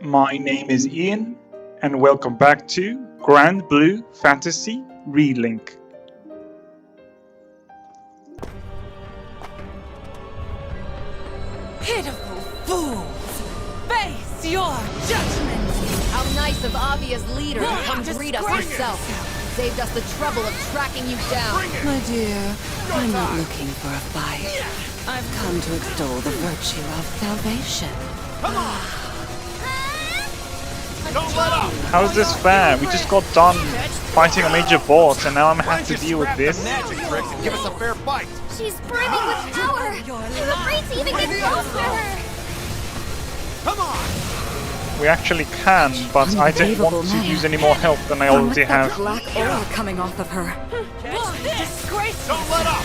My name is Ian, and welcome back to Granblue Fantasy Relink. Pitiful fools! Face your judgment! How nice of Avia's leader to come greet us Disgrace herself. Saved us the trouble of tracking you down. My dear, I'm not looking for a fight. I've come to extol the virtue of salvation. Come on! Don't let up! How is this fair? We just got done fighting a major boss, and now I'm gonna have to deal with this. Magic tricks and give us a fair fight. She's brimming with power! I'm afraid to even get close to her! Come on! We actually can, but I don't want to use any more help than I already have. Black aura coming off of her. Disgraceful! Don't let up!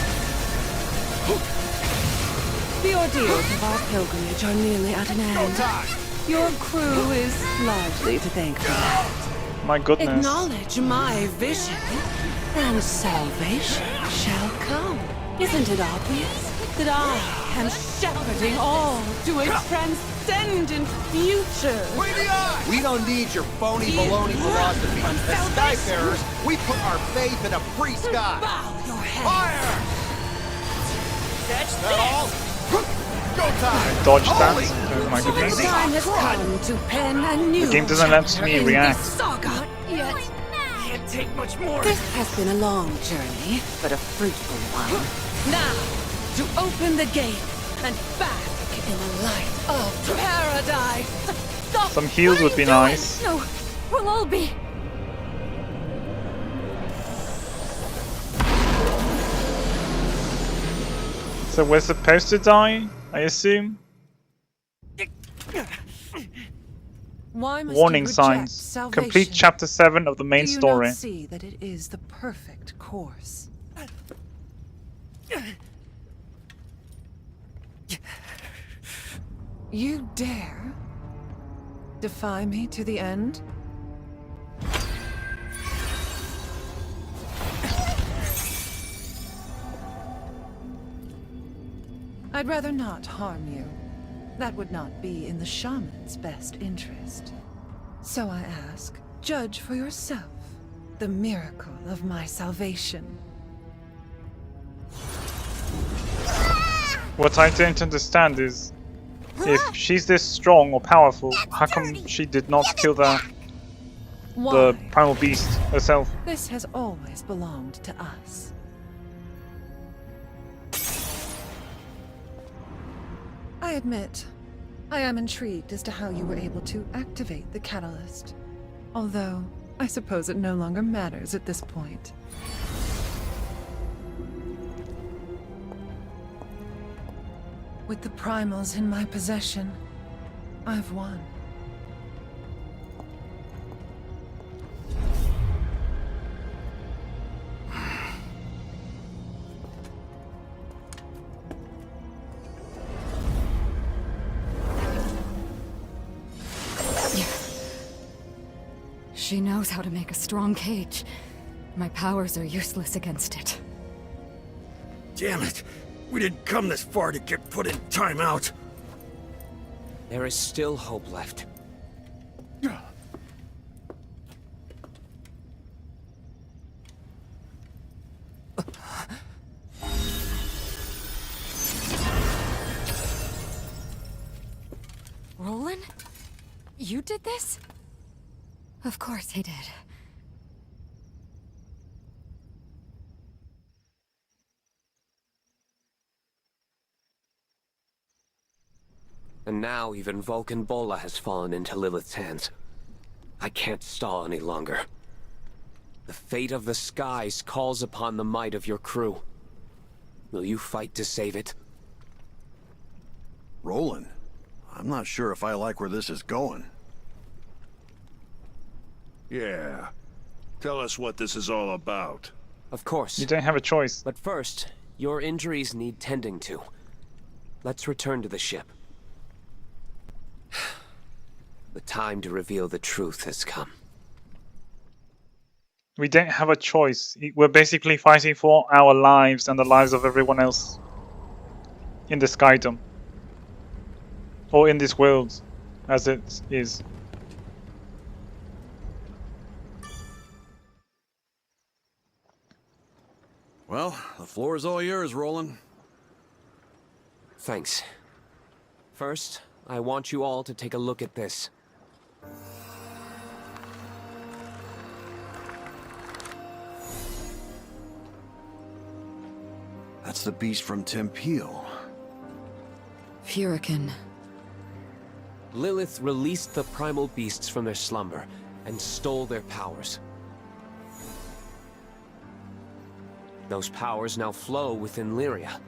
The ordeals of our pilgrimage are nearly at an No end. time! Your crew is largely to thank for that. My goodness. Acknowledge my vision, and salvation shall come. Isn't it obvious that I am shepherding all to a transcendent future? Way the eye! We don't need your phony baloney philosophy. As Skyfarers, we put our faith in a free sky. Bow your head. Fire! That's That all? Go time! Dodge that. Holy- Oh my goodness. The time has come to pen a new The game doesn't let chapter me in react. this saga. Yet, Can't take much more. this has been a long journey, but a fruitful one. Now, to open the gate and bask in the light of paradise. Stop! Some heals would be nice. No, we'll all be... So we're supposed to die, I assume? Why must Warning you reject signs. salvation? Complete chapter 7 of the main Do you story. not see that it is the perfect course? You dare defy me to the end? I'd rather not harm you. That would not be in the shaman's best interest. So I ask, judge for yourself the miracle of my salvation. What I don't understand is, if she's this strong or powerful, how come she did not kill the Why? primal beast herself? This has always belonged to us. I admit, I am intrigued as to how you were able to activate the catalyst. Although, I suppose it no longer matters at this point. With the primals in my possession, I've won. She knows how to make a strong cage. My powers are useless against it. Damn it! We didn't come this far to get put in timeout! There is still hope left. Roland? You did this? Of course he did. And now even Vulcan Bola has fallen into Lilith's hands. I can't stall any longer. The fate of the skies calls upon the might of your crew. Will you fight to save it? Roland, I'm not sure if I like where this is going. Yeah. Tell us what this is all about. Of course. You don't have a choice. But first, your injuries need tending to. Let's return to the ship. The time to reveal the truth has come. We don't have a choice. We're basically fighting for our lives and the lives of everyone else in the Skydom. Or in this world, as it is. Well, the floor is all yours, Roland. Thanks. First, I want you all to take a look at this. That's the beast from Tempeal. Furican. Lilith released the primal beasts from their slumber and stole their powers. Those powers now flow within Lyria.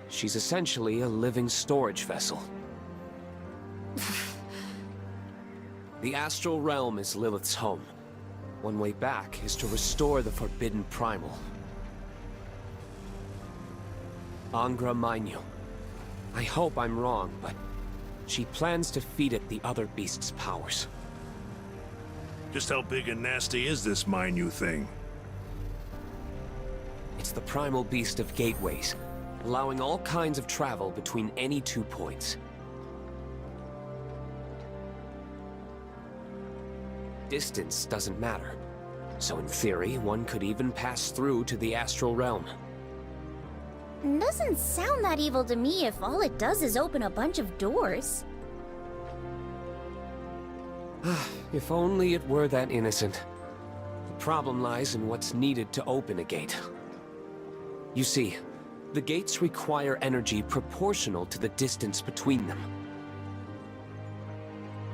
She's essentially a living storage vessel. The astral realm is Lilith's home. One way back is to restore the forbidden primal. Angra Mainyu. I hope I'm wrong, but she plans to feed it the other beast's powers. Just how big and nasty is this Mainyu thing? It's the primal beast of gateways, allowing all kinds of travel between any 2 points. Distance doesn't matter, so in theory, one could even pass through to the astral realm. Doesn't sound that evil to me if all it does is open a bunch of doors. If only it were that innocent. The problem lies in what's needed to open a gate. You see, the gates require energy proportional to the distance between them.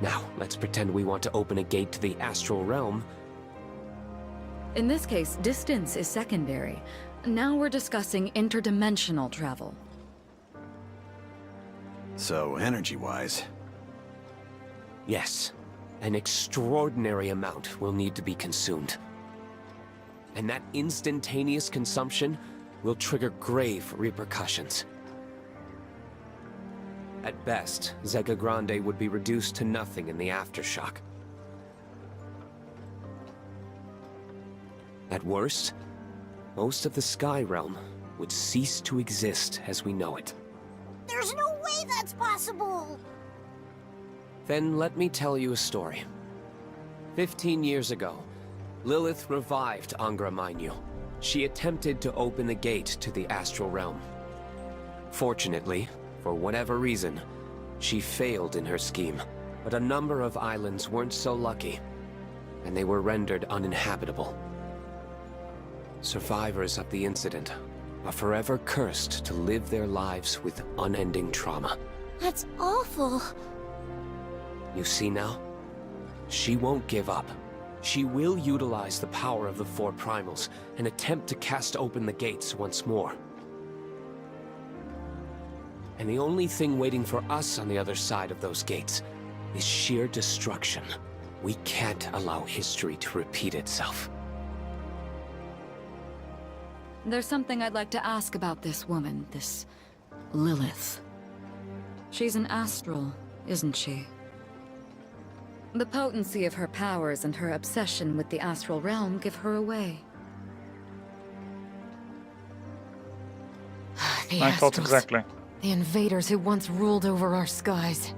Now, let's pretend we want to open a gate to the astral realm. In this case, distance is secondary. Now we're discussing interdimensional travel. So, energy-wise... Yes, an extraordinary amount will need to be consumed. And that instantaneous consumption will trigger grave repercussions. At best, Zega Grande would be reduced to nothing in the aftershock. At worst, most of the Sky Realm would cease to exist as we know it. There's no way that's possible! Then let me tell you a story. 15 years ago, Lilith revived Angra Mainyu. She attempted to open the gate to the astral realm. Fortunately, for whatever reason, she failed in her scheme, but a number of islands weren't so lucky, and they were rendered uninhabitable. Survivors of the incident are forever cursed to live their lives with unending trauma. That's awful. You see now? She won't give up. She will utilize the power of the 4 primals and attempt to cast open the gates once more. And the only thing waiting for us on the other side of those gates is sheer destruction. We can't allow history to repeat itself. There's something I'd like to ask about this woman, this Lilith. She's an astral, isn't she? The potency of her powers and her obsession with the astral realm give her away. The I thought exactly. The invaders who once ruled over our skies.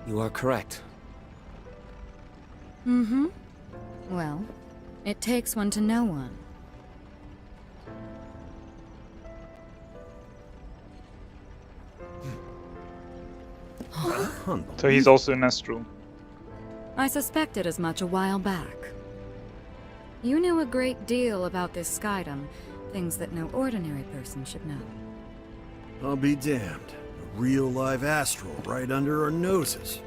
You are correct. Mm-hmm. Well, it takes one to know one. So he's also an astral. I suspected as much a while back. You knew a great deal about this skydom, things that no ordinary person should know. I'll be damned. A real live astral right under our noses.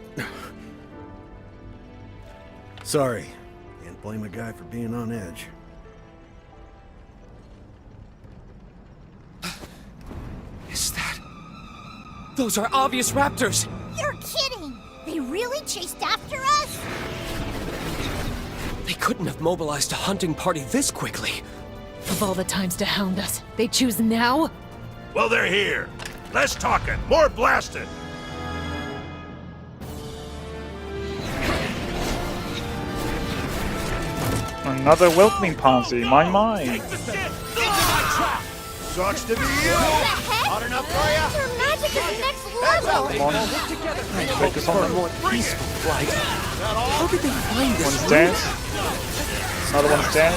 Sorry. Can't blame a guy for being on edge. Is that... Those are obvious raptors! You're kidding! They really chased after us? They couldn't have mobilized a hunting party this quickly. Of all the times to hound us, they choose now? Well, they're here. Less talking, more blasting. Another welcoming party, my. Sucks to be you! What the heck? Hot enough for ya? Your magic is next level! Come on. Focus on them. More peaceful flight. How did they find this One's route? dead. Another one's dead.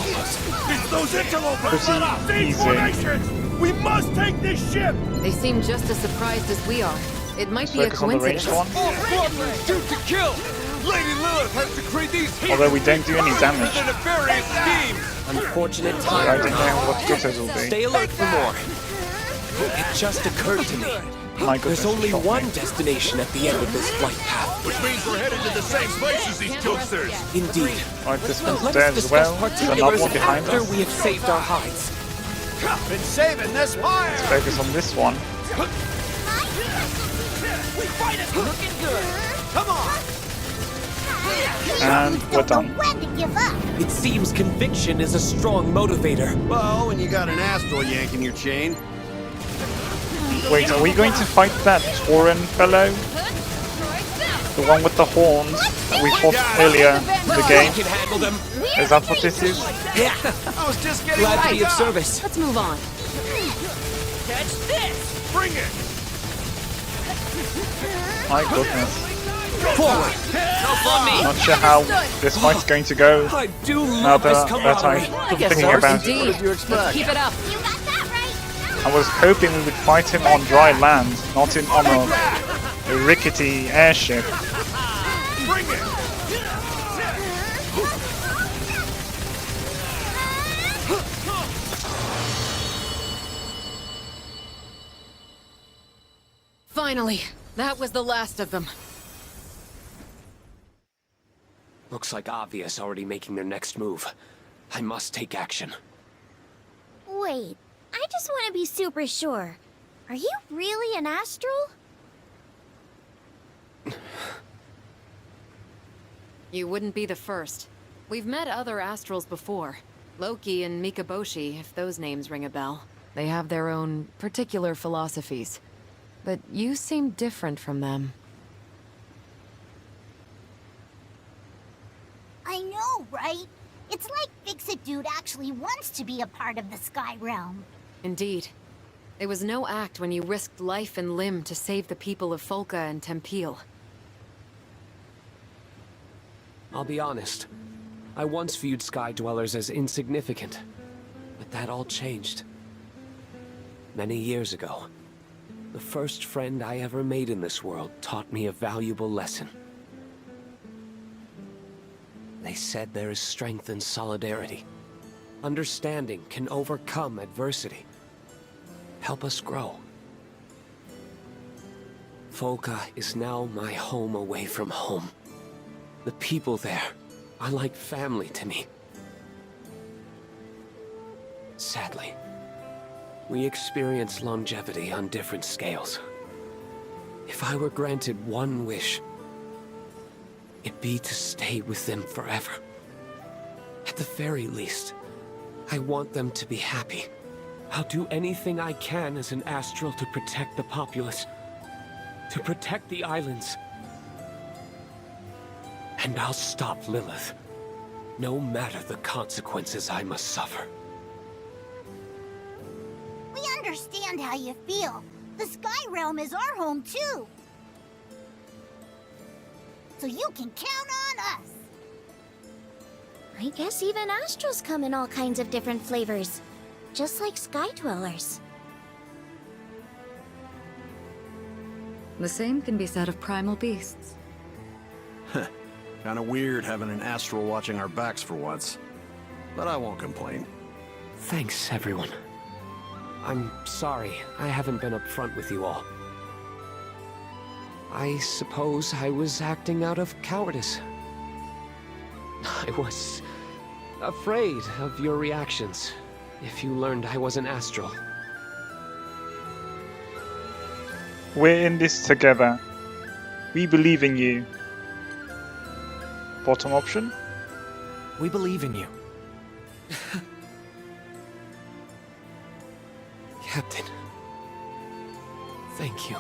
It's those interlopers! Pretty easy. Formations! We must take this ship! They seem just as surprised as we are. It might be a Focus on the ranged coincidence. one. Shoot to kill! Lady Lilith has decreed these Although we don't do any damage. nefarious schemes! Unfortunate I time. don't know what jitters will be. Stay alert for more. It just occurred to me. My goodness, There's only shot me. one destination at the end of this flight path. Which means we're headed to the same place as these jokesters! Indeed. Alright, this one's Let's dead as discuss well. There's another particulars one behind after us. we have saved our hides. Been saving this fire! Focus on this one. Come on! And we're done. When to give up? It seems conviction is a strong motivator. Well, when you got an astral yanking your chain. Wait, are we going to fight that Tauren fellow? The one with the horns that we fought earlier in the We game? can handle them. Is that what this is? Yeah. I was just getting Glad to warmed be of up. service. Let's move on. Bring it! My goodness. Forward. Not sure how this fight's going to go. I do Now love this that camaraderie. I'm thinking about it. Indeed. Let's keep it up. You got that right! I was hoping we would fight him on dry land, not on a rickety airship. Bring it! Finally, that was the last of them. Looks like Obvious already making their next move. I must take action. Wait, I just want to be super sure. Are you really an astral? You wouldn't be the first. We've met other astrals before. Loki and Mikaboshi, if those names ring a bell. They have their own particular philosophies. But you seem different from them. I know, right? It's like Fix-It Dude actually wants to be a part of the Sky Realm. Indeed. It was no act when you risked life and limb to save the people of Folka and Tempeel. I'll be honest. I once viewed Sky Dwellers as insignificant. But that all changed. Many years ago, the first friend I ever made in this world taught me a valuable lesson. They said there is strength in solidarity. Understanding can overcome adversity. Help us grow. Folka is now my home away from home. The people there are like family to me. Sadly, we experience longevity on different scales. If I were granted one wish, it'd be to stay with them forever. At the very least, I want them to be happy. I'll do anything I can as an astral to protect the populace, to protect the islands. And I'll stop Lilith, no matter the consequences I must suffer. We understand how you feel. The Sky Realm is our home, too. So you can count on us. I guess even astrals come in all kinds of different flavors. Just like Sky Dwellers. The same can be said of primal beasts. Kinda weird having an astral watching our backs for once. But I won't complain. Thanks, everyone. I'm sorry I haven't been upfront with you all. I suppose I was acting out of cowardice. I was afraid of your reactions if you learned I was an astral. We're in this together. We believe in you. Bottom option? We believe in you. Captain, thank you.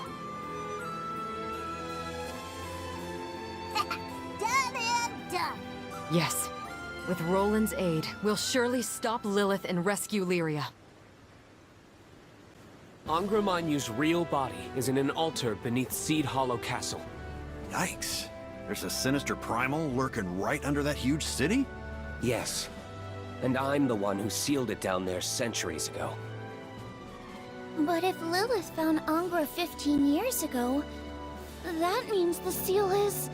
Done and done. Yes. With Roland's aid, we'll surely stop Lilith and rescue Lyria. Angra Mainyu's real body is in an altar beneath SeedHollow Castle. Yikes. There's a sinister primal lurking right under that huge city? Yes. And I'm the one who sealed it down there centuries ago. But if Lilith found Angra 15 years ago, that means the seal is...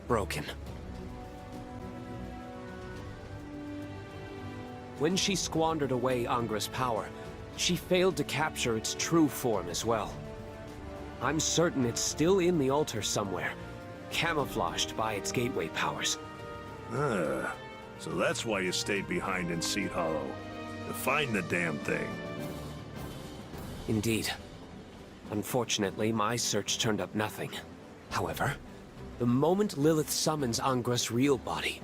broken. When she squandered away Angra's power, she failed to capture its true form as well. I'm certain it's still in the altar somewhere, camouflaged by its gateway powers. So that's why you stayed behind in SeedHollow, to find the damn thing. Indeed. Unfortunately, my search turned up nothing. However, the moment Lilith summons Angra's real body,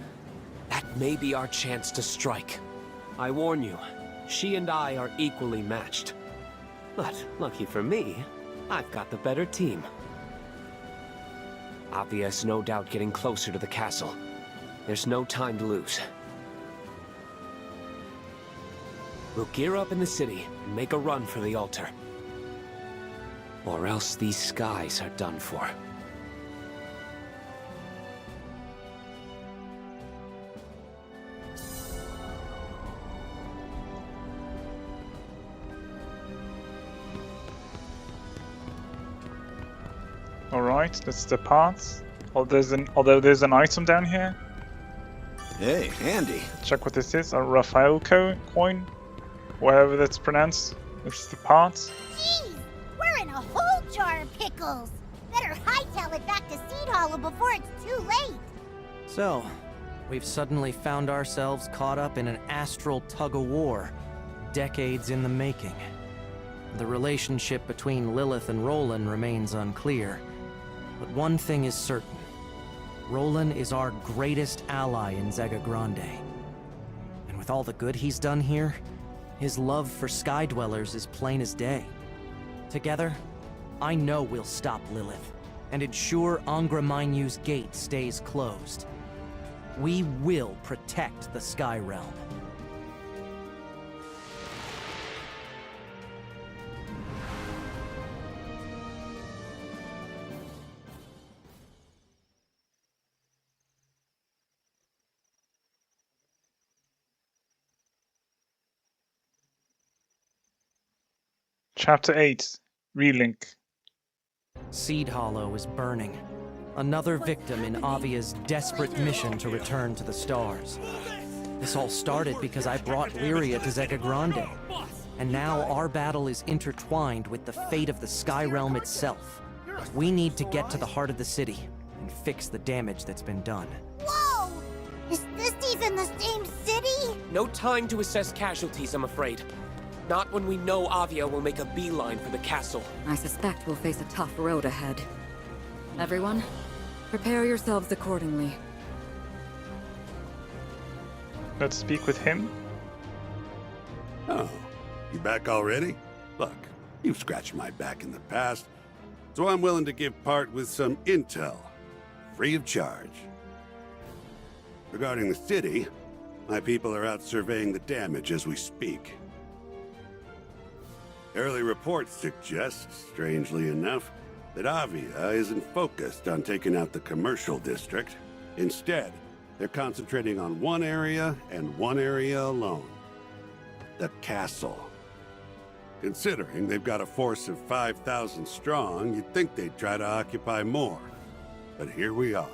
that may be our chance to strike. I warn you, she and I are equally matched. But lucky for me, I've got the better team. Avia is no doubt getting closer to the castle. There's no time to lose. We'll gear up in the city and make a run for the altar. Or else these skies are done for. Alright, that's the path. Although there's an item down here. Hey, Andy. Check what this is. A Raphael coin. Whatever that's pronounced. It's the path. Jeez! We're in a whole jar of pickles! Better hightail it back to SeedHollow before it's too late! So, we've suddenly found ourselves caught up in an astral tug-of-war, decades in the making. The relationship between Lilith and Roland remains unclear, but one thing is certain. Roland is our greatest ally in Zega Grande. And with all the good he's done here, his love for Sky Dwellers is plain as day. Together, I know we'll stop Lilith, and ensure Angra Mainyu's gate stays closed. We will protect the Sky Realm. Chapter 8. Relink. SeedHollow is burning. Another victim in Avia's desperate mission to return to the stars. This all started because I brought Lyria to Zega Grande. And now our battle is intertwined with the fate of the Sky Realm itself. We need to get to the heart of the city and fix the damage that's been done. Whoa! Is this even the same city? No time to assess casualties, I'm afraid. Not when we know Avia will make a beeline for the castle. I suspect we'll face a tough road ahead. Everyone, prepare yourselves accordingly. Let's speak with him. Oh, you back already? Look, you've scratched my back in the past, so I'm willing to give part with some intel, free of charge. Regarding the city, my people are out surveying the damage as we speak. Early reports suggest, strangely enough, that Avia isn't focused on taking out the commercial district. Instead, they're concentrating on one area and one area alone. The castle. Considering they've got a force of 5,000 strong, you'd think they'd try to occupy more. But here we are.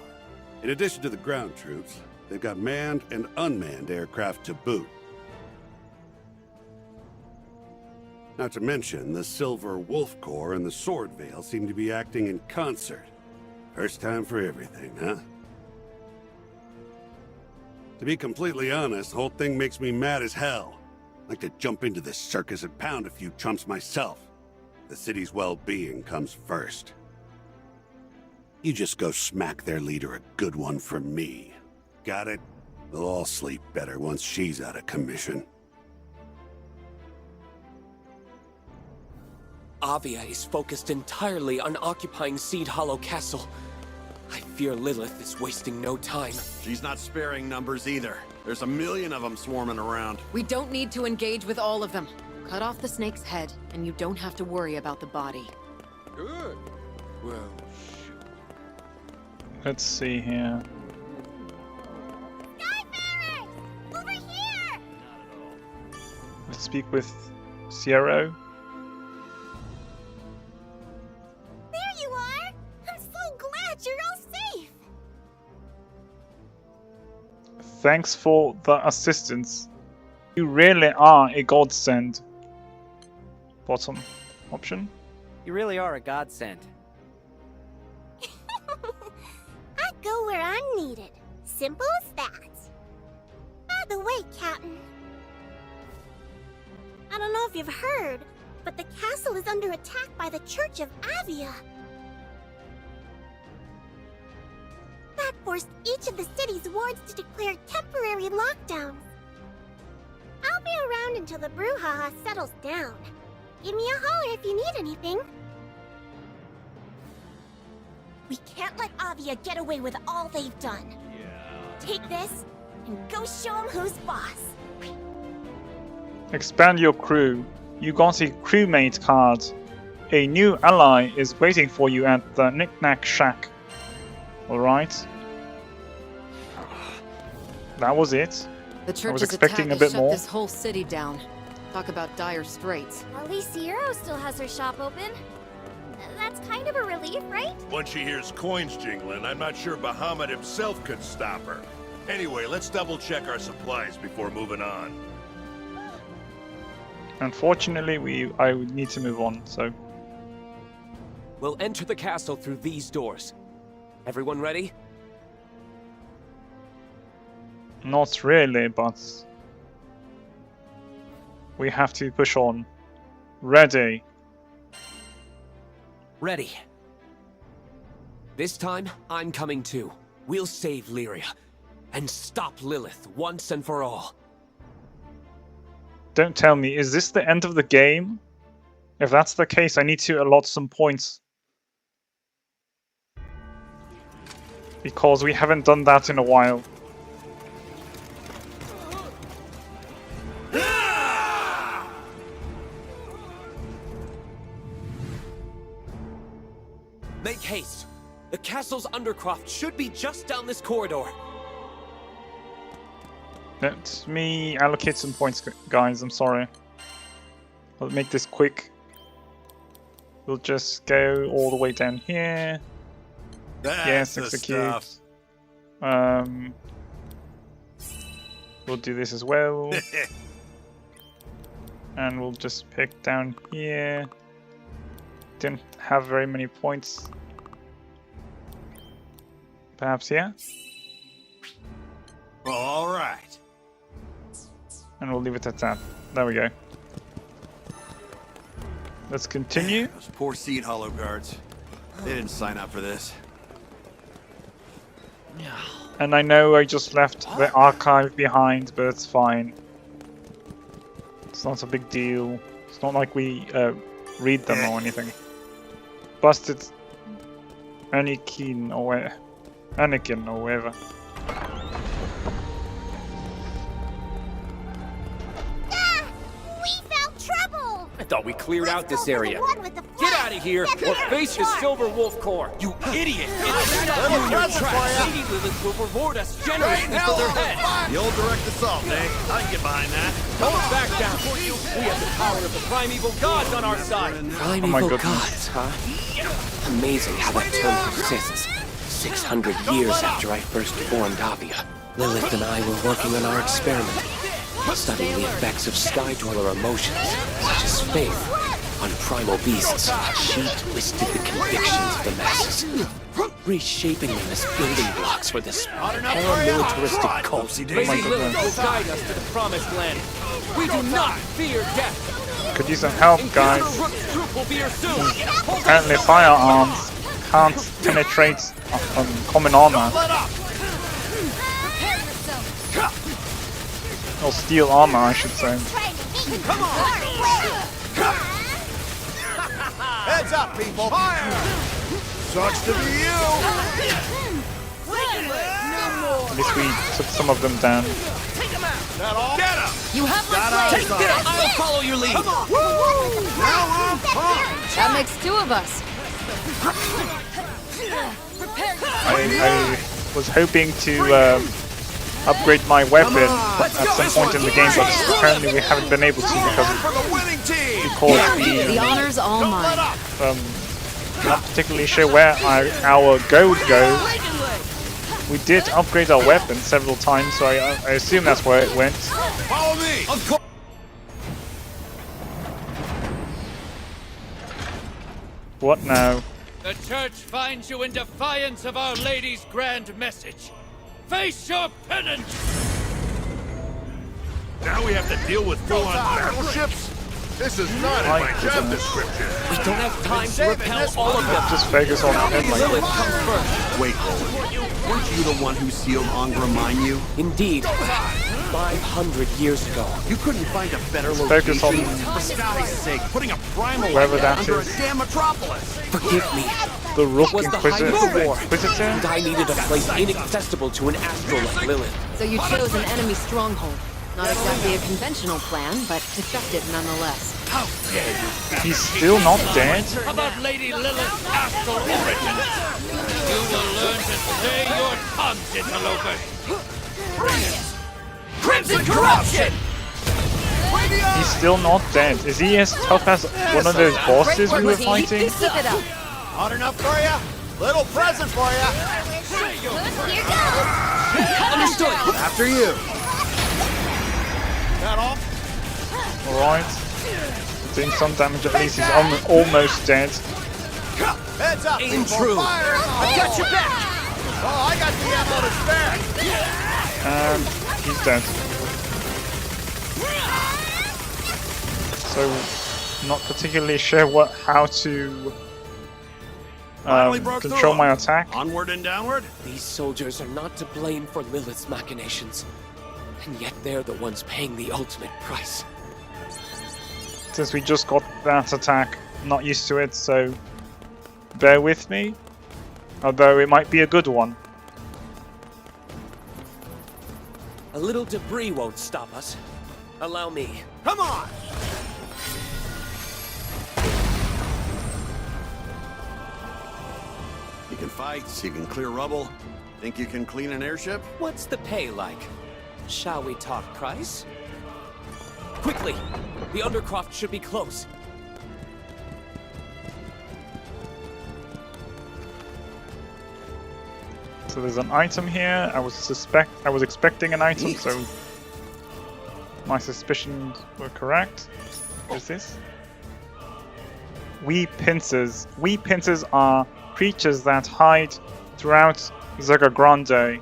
In addition to the ground troops, they've got manned and unmanned aircraft to boot. Not to mention, the Silver Wolf Corps and the Sword Veil seem to be acting in concert. First time for everything, huh? To be completely honest, the whole thing makes me mad as hell. I'd like to jump into this circus and pound a few chumps myself. The city's well-being comes first. You just go smack their leader a good one for me. Got it? We'll all sleep better once she's out of commission. Avia is focused entirely on occupying SeedHollow Castle. I fear Lilith is wasting no time. She's not sparing numbers either. There's a million of them swarming around. We don't need to engage with all of them. cut off the snake's head, and you don't have to worry about the body. Good. Well, Let's see here. Skyfarers! Over here! Let's speak with Sierra. There you are! I'm so glad you're all safe! Thanks for the assistance. You really are a godsend. Bottom option. You really are a godsend. I go where I'm needed. Simple as that. By the way, Captain. I don't know if you've heard, but the castle is under attack by the Church of Avia. That forced each of the city's wards to declare temporary lockdowns. I'll be around until the brouhaha settles down. Give me a holler if you need anything. We can't let Avia get away with all they've done. Take this, and go show them who's boss. Expand your crew. You got a crewmate card. A new ally is waiting for you at the Knick-Knack Shack. Alright. That was it. The I was church's expecting attack a bit has shut more. this whole city down. Talk about dire straits. At least Sierra still has her shop open. That's kind of a relief, right? Once she hears coins jingling, I'm not sure Bahamut himself could stop her. Anyway, let's double-check our supplies before moving on. Unfortunately, I would need to move on, so... We'll enter the castle through these doors. Everyone ready? Not really, but... we have to push on. Ready. Ready. This time, I'm coming too. We'll save Lyria. And stop Lilith once and for all. Don't tell me, is this the end of the game? If that's the case, I need to allot some points. Because we haven't done that in a while. Make haste. The castle's undercroft should be just down this corridor. Let me allocate some points, guys, I'm sorry. I'll make this quick. We'll just go all the way down here. Yes, execute. We'll do this as well. And we'll just pick down here. Didn't have very many points. Perhaps here? All right. And we'll leave it at that. There we go. Let's continue. Those poor SeedHollow guards. They didn't sign up for this. And I know I just left the archive behind, but it's fine. It's not a big deal. It's not like we read them or anything. Busted Anakin or whatever. We found trouble! I thought we cleared out this Let's go for the area. one with the Get flag. out of here Get or back face in his charge. silver wolf core. You idiot! It's you in your tracks. Lady Lilith will reward us generously for their head. The old direct assault, eh? I can get behind that. Don't back down. We have the power of the primeval gods on our side. Primeval goodness. gods, huh? Amazing how that term persists. 600 years after I first formed Avia, Lilith and I were working on our experiment, studying the effects of Sky Dweller emotions, such as faith, on primal beasts. She twisted the convictions of the masses, reshaping them as building blocks for this paramilitaristic cult. Lady Lilith will guide us to the promised land. We do not fear death. Could use some help, guys. Rook's troop will be here soon. Apparently firearms can't penetrate common armor. Or steel armor, I should say. Come on! Heads up, people! Fire! Sucks to be you! At least we took some of them down. Get him! You have my blade! Take this! I'll follow your lead! Come on! Woo! Now I'm pumped! That makes 2 of us. I was hoping to upgrade my weapon at some point in the game, but apparently we haven't been able to because The honor's all mine. not particularly sure where our gold goes. We did upgrade our weapon several times, so I assume that's where it went. Follow me! Of course! What now? The church finds you in defiance of Our Lady's grand message. Face your penance! Now we have to deal with full-on battleships? This is not in my job description. We don't have time to repel all of them. Just focus on Lilith comes first. Wait, Roland. Weren't you the one who sealed Angra Mine you? Indeed. 500 years ago. You couldn't find a better focus location? on For Sky's sake, putting a primal wherever like that that under is. a damn metropolis! Forgive me. the Rook Was the height of the war, Inquisitor. and I needed a place inaccessible to an astral like Lilith. So you chose an enemy stronghold. Not exactly a conventional plan, but effective nonetheless. How dare you! He's still not dead. How about Lady Lilith's astral origins? You will learn to say your tongues, interlopers! Crimson Corruption! He's still not dead. Is he as tough as one of those bosses we were fighting? Keep it up. Hot enough for you? Little present for you! Here goes! Understood. After you! That all? Alright. Doing some damage at least. He's almost dead. Heads up! Aim people. true. Fire! I got your back! Oh, I got the ammo to spare! And he's dead. So, not particularly sure how to Finally broke control through. my attack. Onward and downward? These soldiers are not to blame for Lilith's machinations. And yet they're the ones paying the ultimate price. Since we just got that attack, I'm not used to it, so bear with me. Although it might be a good one. A little debris won't stop us. Allow me. Come on! You can fight, you can clear rubble. Think you can clean an airship? What's the pay like? Shall we talk price? Quickly! The Undercroft should be close. So there's an item here. I was expecting an item, so my suspicions were correct. What is this? Wee pincers. Wee pincers are creatures that hide throughout Zaga Grande.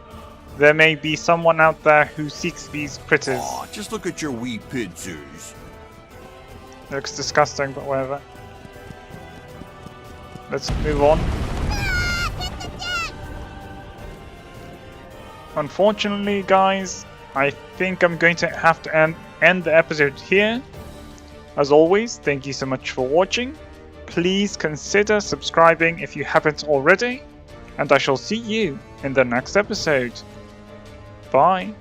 There may be someone out there who seeks these critters. Aw, just look at your wee pizzers. Looks disgusting, but whatever. Let's move on. Unfortunately, guys, I think I'm going to have to end the episode here. As always, thank you so much for watching. Please consider subscribing if you haven't already. And I shall see you in the next episode. Bye.